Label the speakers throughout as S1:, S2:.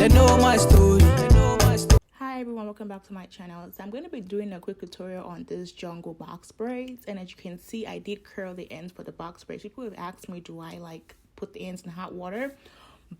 S1: They know my story.
S2: Hi everyone, welcome back to my channel. So I'm going to be doing a quick tutorial on this Jungleboxbraids, and as you can see, I did curl the ends for the box braids. People have asked me, do I like put the ends in hot water?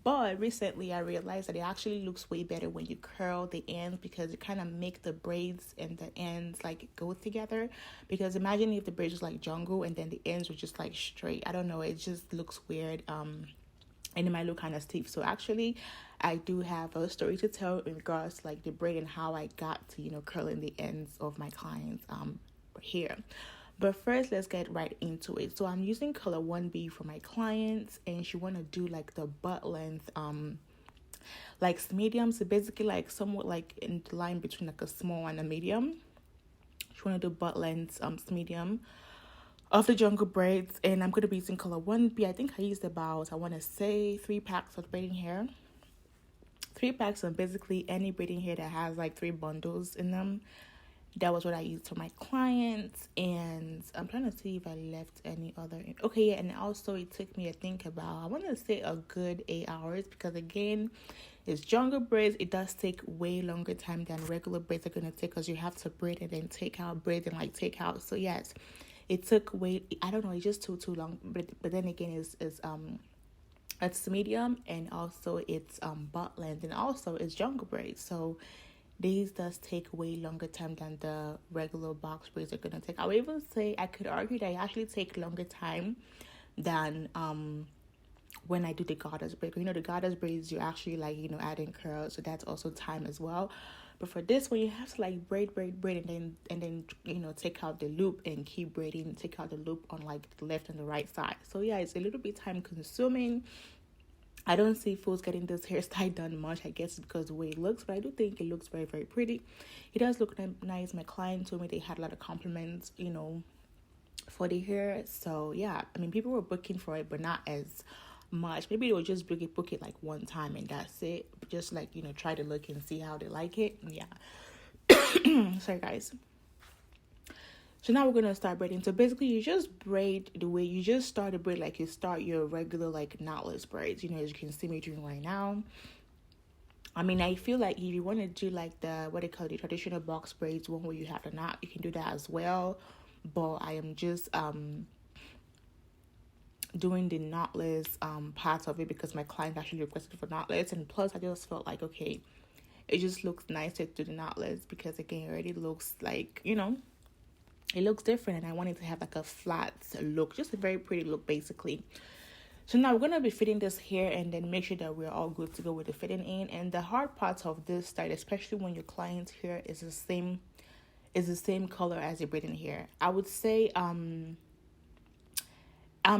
S2: But recently I realized that it actually looks way better when you curl the ends, because it kind of make the braids and the ends like go together. Because imagine if the braids was like jungle and then the ends were just like straight. I don't know, it just looks weird. And it might look kind of stiff. So actually I do have a story to tell in regards to like the braid and how I got to, you know, curling the ends of my clients hair. But first, let's get right into it. So I'm using color 1B for my clients, and she want to do like the butt length like medium. So basically like somewhat like in the line between like a small and a medium. She want to do butt length medium of the Junglebraids, and I'm going to be using color 1B. I think I used about, I want to say 3 packs of braiding hair. 3 packs of basically any braiding hair that has like 3 bundles in them. That was what I used for my clients, and I'm trying to see if I left any other. Okay, yeah, and also it took me, I think, about, I want to say a good 8 hours, because again, it's Junglebraids. It does take way longer time than regular braids are going to take, because you have to braid and then take out, braid and like take out. So yes, it took way, I don't know, it just too long. But then again, it's medium, and also it's butt length, and also it's Junglebraids. So these does take way longer time than the regular box braids are gonna take. I would even say, I could argue that I actually take longer time than when I do the goddess braid. You know, the goddess braids, you're actually like, you know, adding curls, so that's also time as well. But for this one, you have to like braid, and then you know, take out the loop and keep braiding, take out the loop on like the left and the right side. So yeah, it's a little bit time consuming. I don't see fools getting this hairstyle done much. I guess it's because the way it looks, but I do think it looks very, very pretty. It does look nice. My client told me they had a lot of compliments, you know, for the hair. So yeah, I mean, people were booking for it, but not as much. Maybe they would just book it like one time and that's it. Just like, you know, try to look and see how they like it. Yeah. Sorry guys. So now we're going to start braiding. So basically you just braid the way you just start a braid, like you start your regular like knotless braids, you know, as you can see me doing right now. I mean, I feel like if you want to do like the, what they call the traditional box braids, one where you have the knot, you can do that as well. But I am just doing the knotless part of it, because my client actually requested for knotless, and plus I just felt like, okay, it just looks nicer to do the knotless, because again, it already looks like, you know, it looks different, and I wanted to have like a flat look, just a very pretty look basically. So now we're going to be fitting this hair, and then make sure that we're all good to go with the fitting in. And the hard part of this style, especially when your client's hair is the same color as your braiding hair, I would say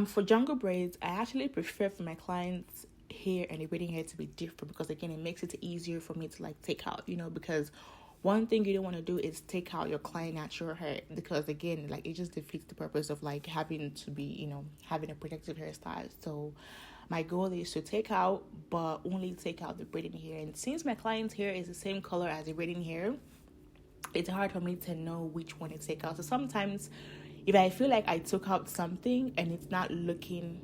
S2: for Junglebraids, I actually prefer for my clients' hair and the braiding hair to be different, because again, it makes it easier for me to like take out, you know, because one thing you don't want to do is take out your client natural hair, because again, like it just defeats the purpose of like having to be, you know, having a protective hairstyle. So my goal is to take out, but only take out the braiding hair. And since my client's hair is the same color as the braiding hair, it's hard for me to know which one to take out. So sometimes if I feel like I took out something and it's not looking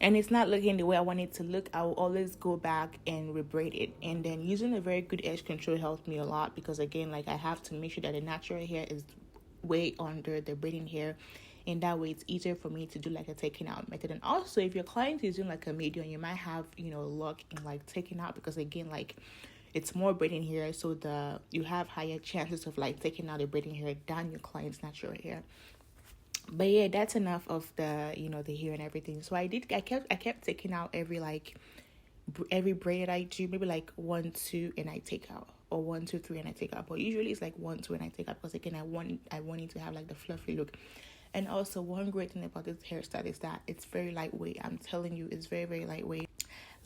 S2: the way I want it to look, I will always go back and rebraid it. And then using a very good edge control helps me a lot, because again, like I have to make sure that the natural hair is way under the braiding hair, and that way it's easier for me to do like a taking out method. And also, if your client is doing like a medium, you might have, you know, luck in like taking out, because again, like it's more braiding hair, so you have higher chances of like taking out the braiding hair than your client's natural hair. But yeah, that's enough of the, you know, the hair and everything. So I kept taking out every braid I do, maybe like 1, 2, and I take out, or 1, 2, 3 and I take out. But usually it's like 1, 2 and I take out, because again, I want it to have like the fluffy look. And also, one great thing about this hairstyle is that it's very lightweight. I'm telling you, it's very, very lightweight.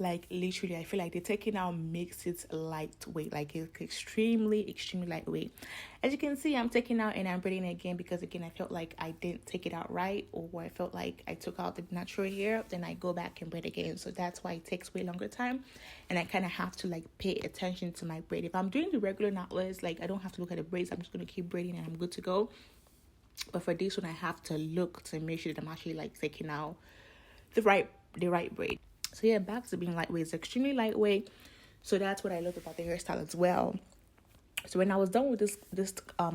S2: Like literally, I feel like the taking out makes it lightweight, like it's extremely lightweight. As you can see, I'm taking out and I'm braiding again, because again, I felt like I didn't take it out right, or I felt like I took out the natural hair, then I go back and braid again. So that's why it takes way longer time, and I kind of have to like pay attention to my braid. If I'm doing the regular knotless, like I don't have to look at the braids, I'm just going to keep braiding and I'm good to go. But for this one, I have to look to make sure that I'm actually like taking out the right braid. So yeah, back to being lightweight. It's extremely lightweight. So that's what I loved about the hairstyle as well. So when I was done with this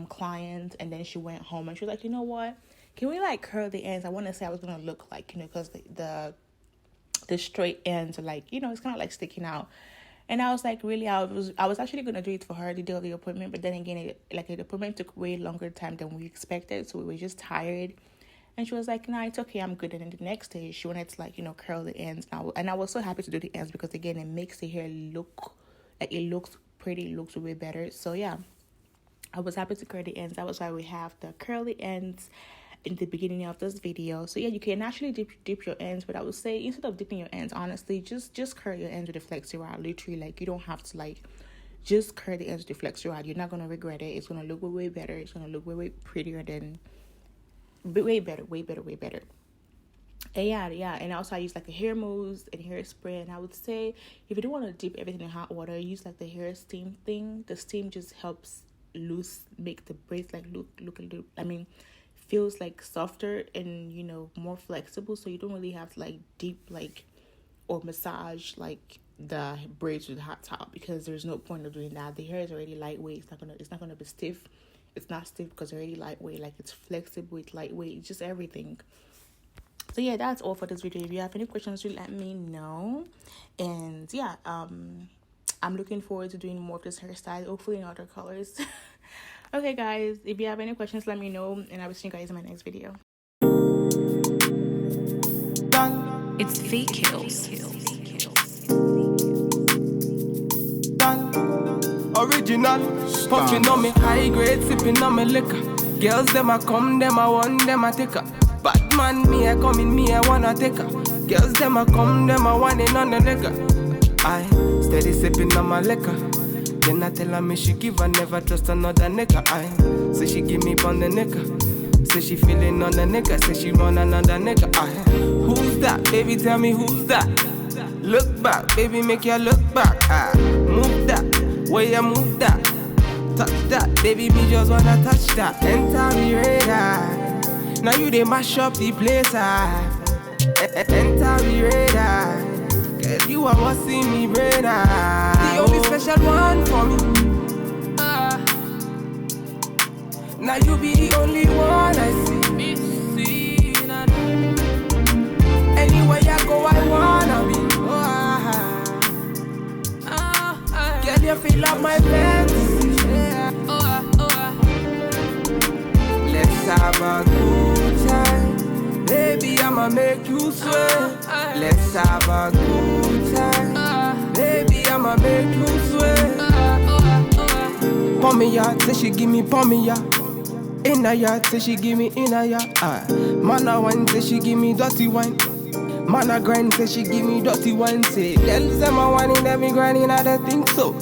S2: client, and then she went home and she was like, you know what, can we like curl the ends? I want to say I was gonna look like, you know, because the straight ends are like, you know, it's kind of like sticking out. And I was like, really, I was actually gonna do it for her the day of the appointment, but then again, the appointment took way longer time than we expected, so we were just tired. And she was like, nah, it's okay, I'm good. And then the next day, she wanted to, like, you know, curl the ends. And I was so happy to do the ends because, again, it makes the hair look like it looks pretty, looks way better. So yeah, I was happy to curl the ends. That was why we have the curly ends in the beginning of this video. So yeah, you can actually dip your ends, but I would say instead of dipping your ends, honestly, just curl your ends with a flexi rod. Literally, like, you don't have to like just curl the ends with the flexi rod. You're not gonna regret it. It's gonna look way better. It's gonna look way prettier than way better. And yeah, and also I use like a hair mousse and hairspray. And I would say if you don't want to dip everything in hot water, use like the hair steam thing. The steam just helps make the braids like look a little, feels like softer and, you know, more flexible. So you don't really have to like deep like or massage like the braids with hot towel, because there's no point of doing that. The hair is already lightweight. It's not gonna be stiff. It's not stiff because it's already lightweight. Like, it's flexible, it's lightweight, it's just everything. So yeah, that's all for this video. If you have any questions, do let me know. And yeah, I'm looking forward to doing more of this hairstyle, hopefully in other colors. Okay guys, if you have any questions, let me know, and I will see you guys in my next video.
S1: It's Fake Kills.
S3: Original, puffing on me high grade, sipping on me liquor. Girls them a come, them a want, them a take her. Bad man, me a come in, me a wanna take her. Girls them a come, them a want it on the nigga. I steady sipping on my liquor. Then I tell her me she give her, never trust another nigga. I say she give me on the nigga. Say she feeling on the nigga. Say she want another nigga. I who's that? Baby, tell me who's that? Look back, baby, make you look back. I move that, way you move that. Touch that, baby, me just wanna touch that. Enter me radar. Now you they mash up the place. Enter me radar. Cause you are what's in me brain. The only special one for me. Now you be the only one I see. Anywhere I go, I wanna be. Girl, you feel like my fantasy. Let's have a good time. Baby, I'ma make you sweat. Let's have a good time. Baby, I'ma make you sweat. Pour me yard, say she give me pour me yard. In a yard, say she give me in a yard. Man a wine, say she give me dirty wine. Man a grind, say she give me dirty wine. Say, girls them a whining, them me grinding, I don't think so.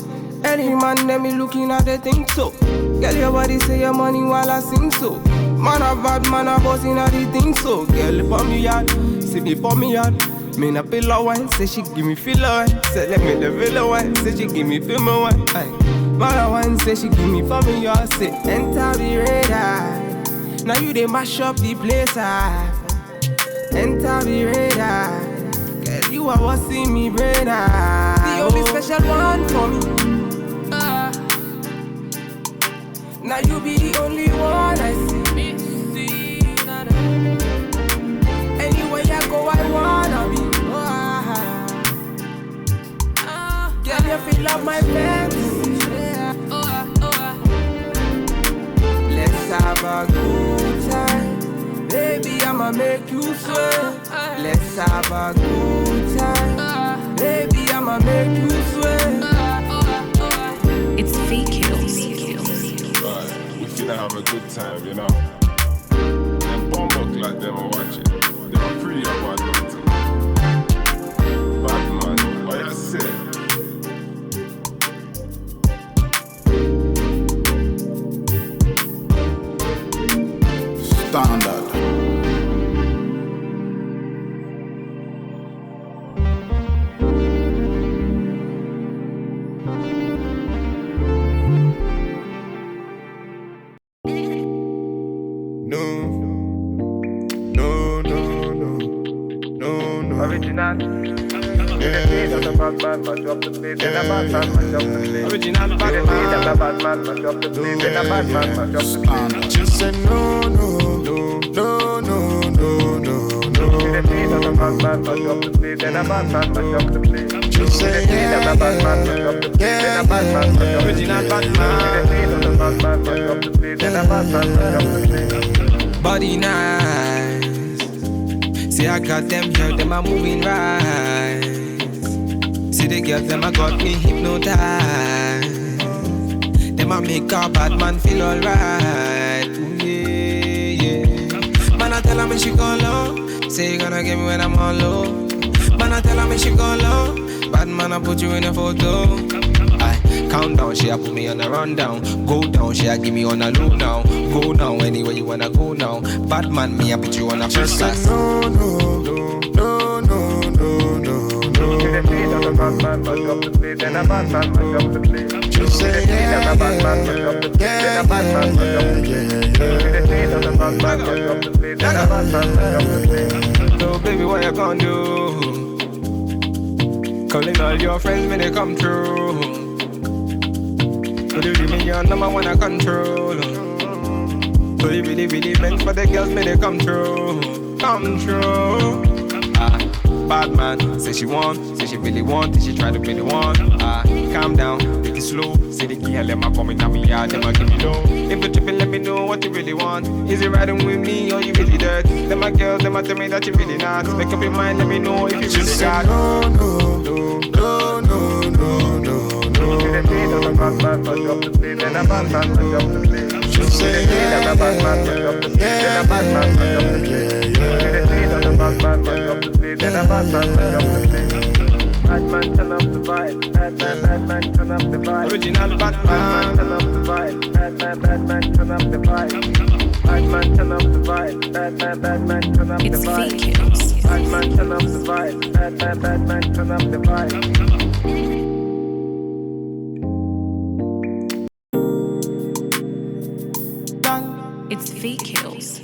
S3: Any man, them me looking at the think so. Girl, your body say your money while I sing so. Man a bad, man a bossing at the thing so. Girl, pour me yard, say me pour me yard. Me na pillow wine, say she give me filler wine. Say let me the villa wine, say she give me film wine. Man a wine, say she give me pour me yard. Say enter the radar. Now you they mash up the place. Enter the radar. Girl, you are what's in me brain. The only special one for me. Now you be the only one I see. Anywhere I go, I wanna be. Girl, you feel like my fantasy. Let's have a good time. Baby, I'ma make you sweat. Let's have a good time. Baby, I'ma make you sweat.
S1: It's Fake Kills.
S4: Right, we finna have a good time, you know. Them bomb like them are watching. They are pretty about that. Bad man, what I said.
S5: Standard.
S3: Original Batman.
S5: She said no. She said yeah.
S3: Original Batman. Body nice. See, I got them girls, them are moving right. See the girls, them a got me hypnotized. Them a make a bad man feel alright. Yeah. Man, I tell her me she go low. Say you gonna get me when I'm on low. Man, I tell her me she go low. Bad man, I put you in a photo. I count down, she a put me on a rundown. Go down, she a give me on a low now. Go now, anywhere you wanna go now. Bad man, me I put you on a first class.
S5: No. She said yeah.
S3: So baby, what you gonna do? Calling all your friends when they come through. So they give me your number one I control. So they really meant for the girls when they come through. Bad man, say she want, say she really want, say she try to be the one. Calm down, take it slow. Say the girl, let me come in on me yard, them a give me low. If you tripping, let me know what you really want. Is it riding with me or you really dirt? Them my girls, them a tell me that you really not. Make up your mind, let me know if you really got.
S5: No. She said yeah.
S3: Batman, turn up the vibe. Batman, turn up the vibe. Original Batman, turn up the vibe. Batman, turn up the vibe. Batman, turn up the vibe. Batman, turn up the
S1: It's
S3: vibe.
S1: fake hills.
S3: Batman, turn up the vibe. Batman, turn up the vibe.
S1: It's fake hills.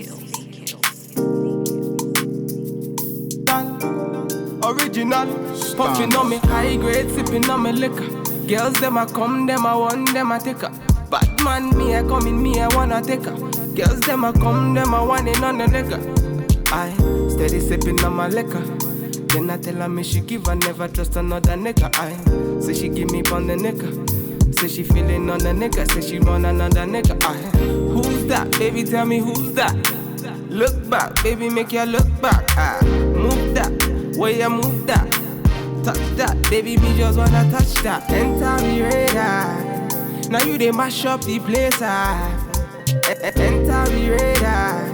S3: Original, puffin' on me high grade, sippin' on me liquor. Girls them a come, them a want, them a take her. Batman, me a come in, me a wanna take her. Girls them a come, them a want it on the liquor. I steady sippin' on my liquor. Then I tell her me she give her, never trust another nigga. I say she give me pon the nigga. Say she feelin' on the nigga, say she want another nigga. I who's that? Baby, tell me who's that? Look back, baby, make you look back. Move that. Where you move that, touch that, baby, me just wanna touch that. Enter the radar, now you they mash up the place. Enter the radar,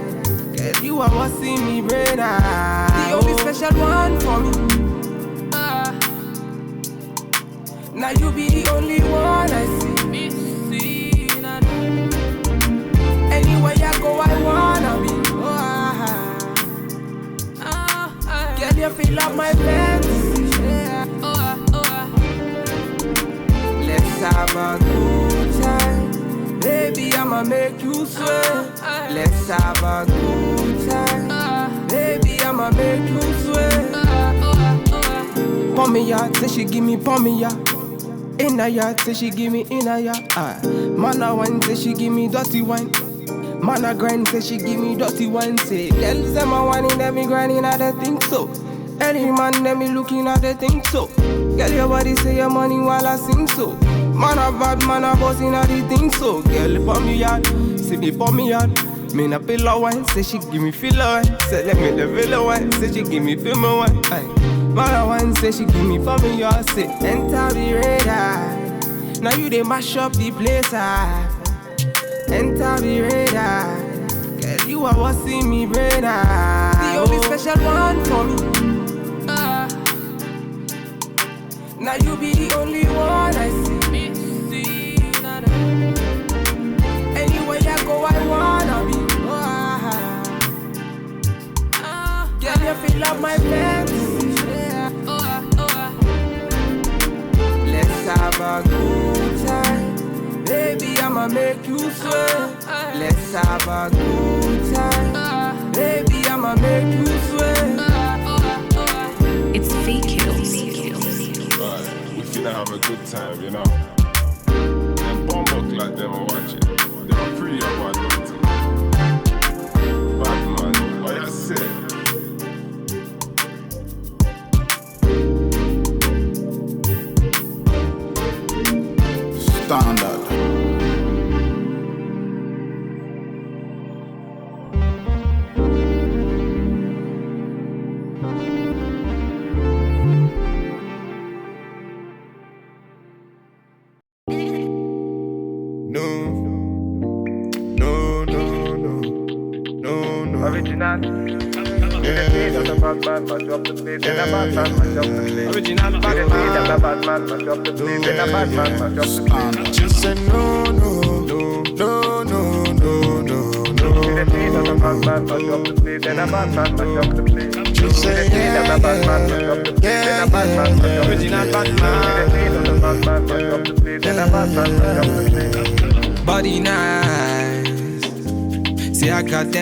S3: girl, you are what see me brain. The only special one for me. Now you be the only one I see. Anywhere you go, I wanna be. Girl, you feel like my fantasy. Let's have a good time. Baby, I'ma make you sweat. Let's have a good time. Baby, I'ma make you sweat. Pon me yard, say she give me pon me yard. In a yard, say she give me in a yard. Man a wine, say she give me dirty wine. Man a grind, say she give me dirty wine. Say, girls them a whining, them me grinding, I don't think so. Any man, them me looking at the thing so. Girl, your body say your money while I sing so. Man a bad, man a bossing at the thing so. Girl, pon me yard, see me pon me yard. Me na pillow wine, say she give me filler wine. Say let me the villa wine, say she give me film wine. Aye. Man a wine, say she give me pon me yard. Say enter the radar, now you they mash up the place. Enter the radar, girl, you are what see me brain. The only special one for me. Now you be the only one I see. Anywhere you go, I wanna be. Girl, you feel like my fantasy. Let's have a good time. Baby, I'ma make you sweat. Let's have a good time. Baby, I'ma make you sweat.
S1: It's fake hills.
S4: finna have a good time, you know. Them bumbuck like them, I watch it. They are pretty bad, don't it? Bad man, what you say?
S6: Standard.
S5: Original. That's a bad man, mash up the place. Then a bad man, mash up the place. Original bad man. That's a bad man, mash up the place. Then a bad man, mash up the place.
S6: Just say no, no, no, no, no, no, no.
S5: That's a bad man, mash up the place. Then a bad man, mash up the place.
S6: Just say
S5: That's a bad man, mash up the place. Then a bad man, mash up the place.
S3: Original bad man.
S5: That's a bad man, mash up the place. Then a bad man, mash up the place.
S3: Body nice. See I got that.